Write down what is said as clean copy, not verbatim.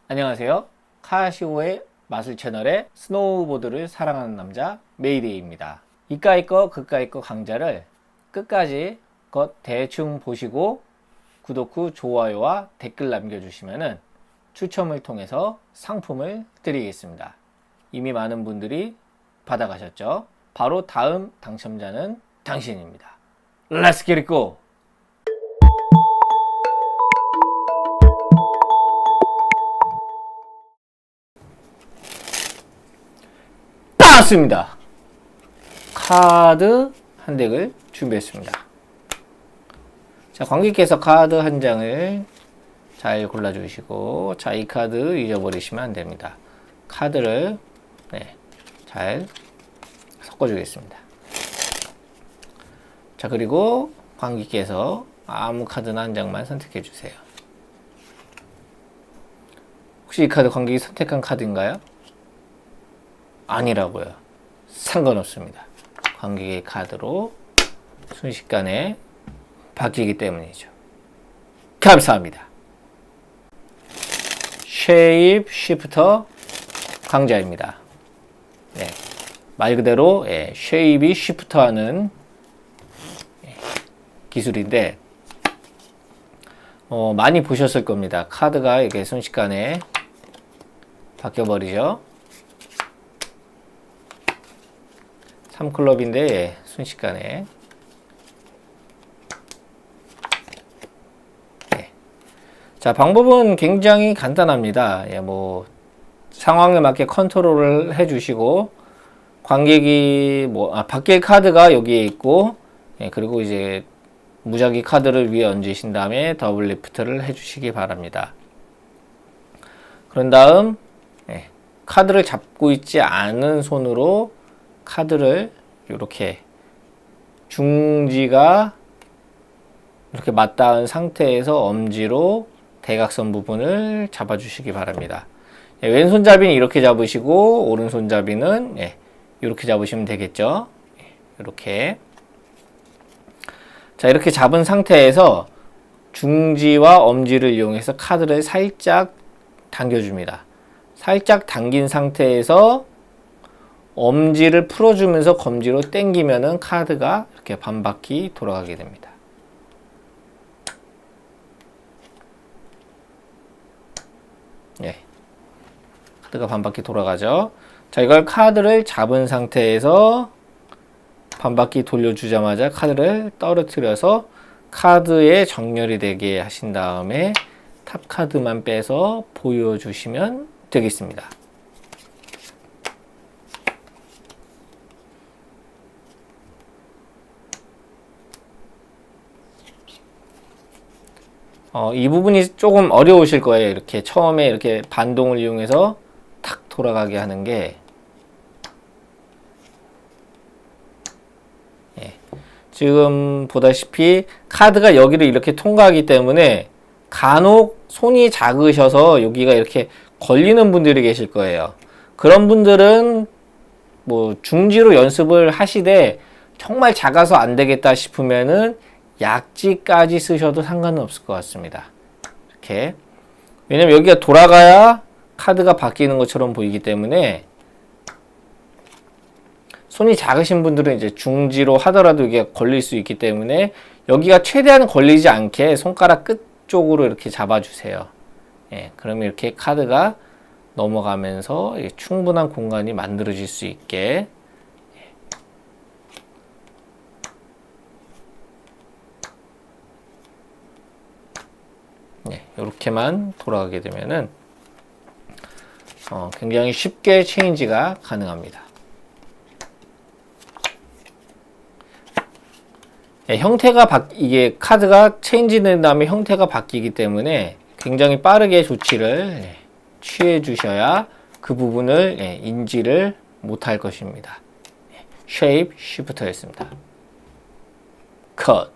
안녕하세요. 카시오의 마술 채널의 스노우보드를 사랑하는 남자 메이데이입니다. 이까이 거 그까이 거 강좌를 끝까지 대충 보시고 구독 후 좋아요와 댓글 남겨주시면 추첨을 통해서 상품을 드리겠습니다. 이미 많은 분들이 받아가셨죠? 바로 다음 당첨자는 당신입니다. Let's get it go! 나왔습니다. 카드 한 덱을 준비했습니다. 자, 관객께서 카드 한 장을 잘 골라주시고, 자, 이 카드 잊어버리시면 안 됩니다. 카드를 잘 섞어주겠습니다. 자, 그리고 관객께서 아무 카드나 한 장만 선택해 주세요. 혹시 이 카드 관객이 선택한 카드인가요? 아니라고요. 상관없습니다. 관객의 카드로 순식간에 바뀌기 때문이죠. 감사합니다. 쉐입 시프터 강좌입니다. 네, 말 그대로 쉐입이 시프터하는 기술인데 많이 보셨을 겁니다. 카드가 이렇게 순식간에 바뀌어버리죠. 3클럽인데 순식간에 자, 방법은 굉장히 간단합니다. 상황에 맞게 컨트롤을 해주시고, 관객이 바뀔 카드가 여기에 있고, 그리고 이제 무작위 카드를 위에 얹으신 다음에 더블 리프트를 해주시기 바랍니다. 그런 다음 카드를 잡고 있지 않은 손으로 카드를 이렇게 중지가 이렇게 맞닿은 상태에서 엄지로 대각선 부분을 잡아주시기 바랍니다. 왼손잡이는 이렇게 잡으시고 오른손잡이는 이렇게 잡으시면 되겠죠. 이렇게. 자, 이렇게 잡은 상태에서 중지와 엄지를 이용해서 카드를 살짝 당겨줍니다. 살짝 당긴 상태에서 엄지를 풀어주면서 검지로 당기면은 카드가 이렇게 반바퀴 돌아가게 됩니다. 카드가 반바퀴 돌아가죠. 자, 이걸 카드를 잡은 상태에서 반바퀴 돌려주자마자 카드를 떨어뜨려서 카드에 정렬이 되게 하신 다음에 탑 카드만 빼서 보여주시면 되겠습니다. 이 부분이 조금 어려우실 거예요. 이렇게 처음에 이렇게 반동을 이용해서 탁 돌아가게 하는 게 지금 보다시피 카드가 여기를 이렇게 통과하기 때문에 간혹 손이 작으셔서 여기가 이렇게 걸리는 분들이 계실 거예요. 그런 분들은 중지로 연습을 하시되 정말 작아서 안 되겠다 싶으면은 약지까지 쓰셔도 상관은 없을 것 같습니다. 이렇게. 왜냐면 여기가 돌아가야 카드가 바뀌는 것처럼 보이기 때문에 손이 작으신 분들은 이제 중지로 하더라도 이게 걸릴 수 있기 때문에 여기가 최대한 걸리지 않게 손가락 끝 쪽으로 이렇게 잡아주세요. 그러면 이렇게 카드가 넘어가면서 충분한 공간이 만들어질 수 있게 이렇게만 돌아가게 되면은 굉장히 쉽게 체인지가 가능합니다. 형태가 이게 카드가 체인지된 다음에 형태가 바뀌기 때문에 굉장히 빠르게 조치를 취해 주셔야 그 부분을 인지를 못할 것입니다. 쉐입 시프트였습니다. 컷.